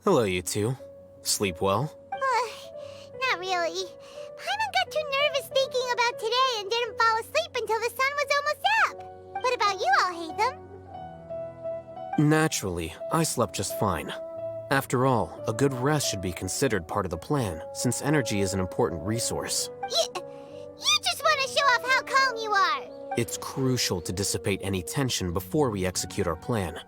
Hello, you two. Sleep well? Not really. Paimon got too nervous thinking about today and didn't fall asleep until the sun was almost up. What about you, Alhaitham? Naturally, I slept just fine. After all, a good rest should be considered part of the plan, since energy is an important resource. You just want to show off how calm you are. It's crucial to dissipate any tension before we execute our plan.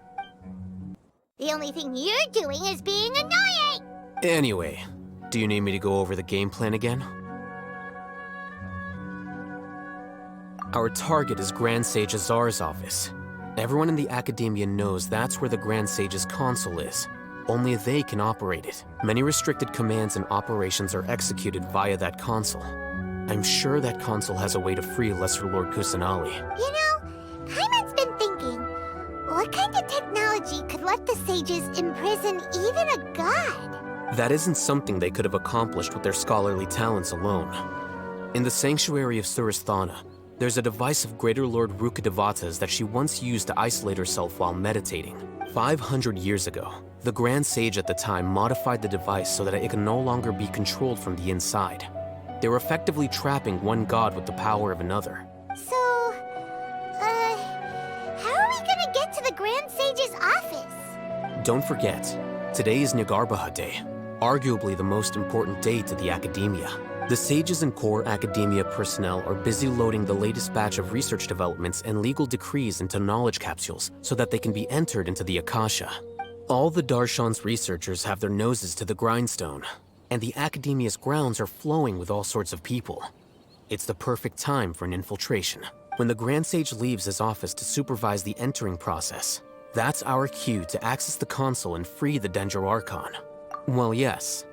The only thing you're doing is being annoying. Anyway, do you need me to go over the game plan again? Our target is Grand Sage Azar's office. Everyone in the Akademiya knows that's where the Grand Sage's console is. Only they can operate it. Many restricted commands and operations are executed via that console. I'm sure that console has a way to free Lesser Lord Kusanali. You know, Paimon's been thinking, what kind of technology could let the sages imprison even a god? That isn't something they could have accomplished with their scholarly talents alone. In the Sanctuary of Surasthana, there's a device of Greater Lord Rukkhadevata's that she once used to isolate herself while meditating. 500 years ago, the Grand Sage at the time modified the device so that it could no longer be controlled from the inside. They were effectively trapping one god with the power of another. So, how are we gonna get to the Grand Sage's office? Don't forget, today is Nagarbhaha Day, arguably the most important day to the Akademiya. The sages and core Akademiya personnel are busy loading the latest batch of research developments and legal decrees into knowledge capsules so that they can be entered into the Akasha. All the Darshan's researchers have their noses to the grindstone, and the Akademiya's grounds are flowing with all sorts of people. It's the perfect time for an infiltration. When the Grand Sage leaves his office to supervise the entering process, that's our cue to access the console and free the Dendroculus. Well, yes.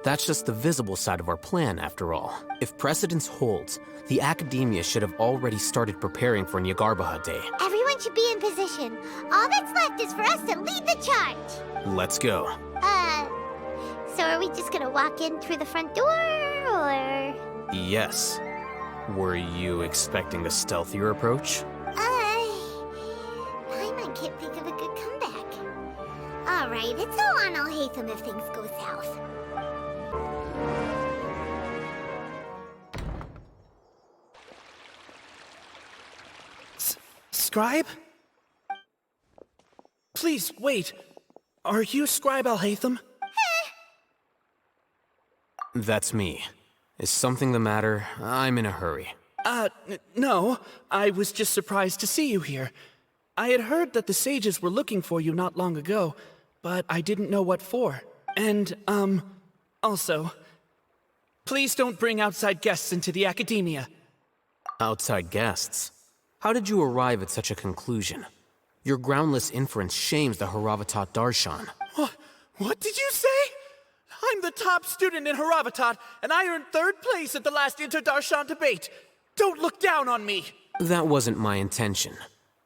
That's just the visible side of our plan, after all. If precedence holds, the Akademiya should have already started preparing for Nagarbhaha Day. Everyone should be in position. All that's left is for us to lead the charge. Let's go. So are we just gonna walk in through the front door, or...? Yes. Were you expecting a stealthier approach? Paimon can't think of a good comeback. Alright, it's all on Alhaitham if things go south. Scribe? Please, wait. Are you Scribe Alhaitham? That's me. Is something the matter? I'm in a hurry. No. I was just surprised to see you here. I had heard that the sages were looking for you not long ago, but I didn't know what for. And, also, please don't bring outside guests into the Akademiya. Outside guests? How did you arrive at such a conclusion? Your groundless inference shames the Haravatat Darshan. What did you say? I'm the top student in Haravatat, and I earned 3rd place at the last Inter-Darshan debate. Don't look down on me! That wasn't my intention.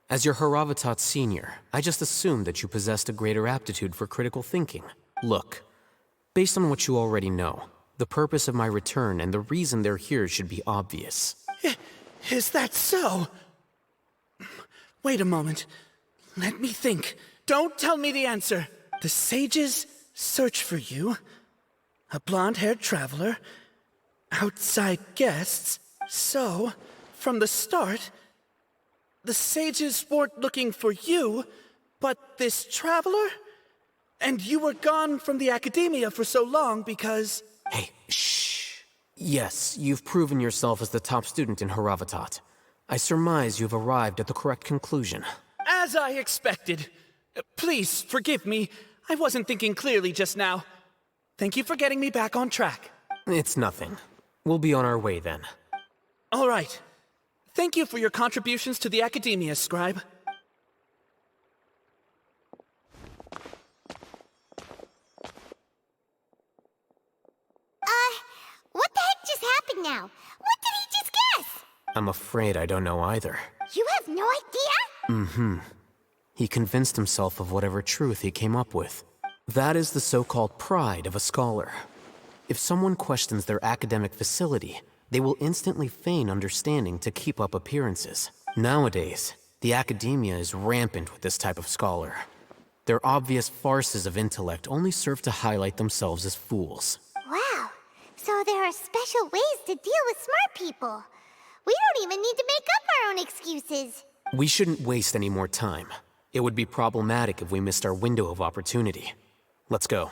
As your Haravatat senior, I just assumed that you possessed a greater aptitude for critical thinking. Look, based on what you already know, the purpose of my return and the reason they're here should be obvious. Is that so? Wait a moment. Let me think. Don't tell me the answer. The sages search for you. A blonde-haired traveler. Outside guests. So, from the start, the sages weren't looking for you, but this traveler? And you were gone from the Akademiya for so long because... Hey, shh. Yes, you've proven yourself as the top student in Haravatat. I surmise you've arrived at the correct conclusion. As I expected. Please, forgive me. I wasn't thinking clearly just now. Thank you for getting me back on track. It's nothing. We'll be on our way then. All right. Thank you for your contributions to the Akademiya, Scribe. What the heck just happened now? What did he just guess? I'm afraid I don't know either. You have no idea? He convinced himself of whatever truth he came up with. That is the so-called pride of a scholar. If someone questions their academic facility, they will instantly feign understanding to keep up appearances. Nowadays, the Akademiya is rampant with this type of scholar. Their obvious farces of intellect only serve to highlight themselves as fools. Wow. So there are special ways to deal with smart people. We don't even need to make up our own excuses. We shouldn't waste any more time. It would be problematic if we missed our window of opportunity. Let's go.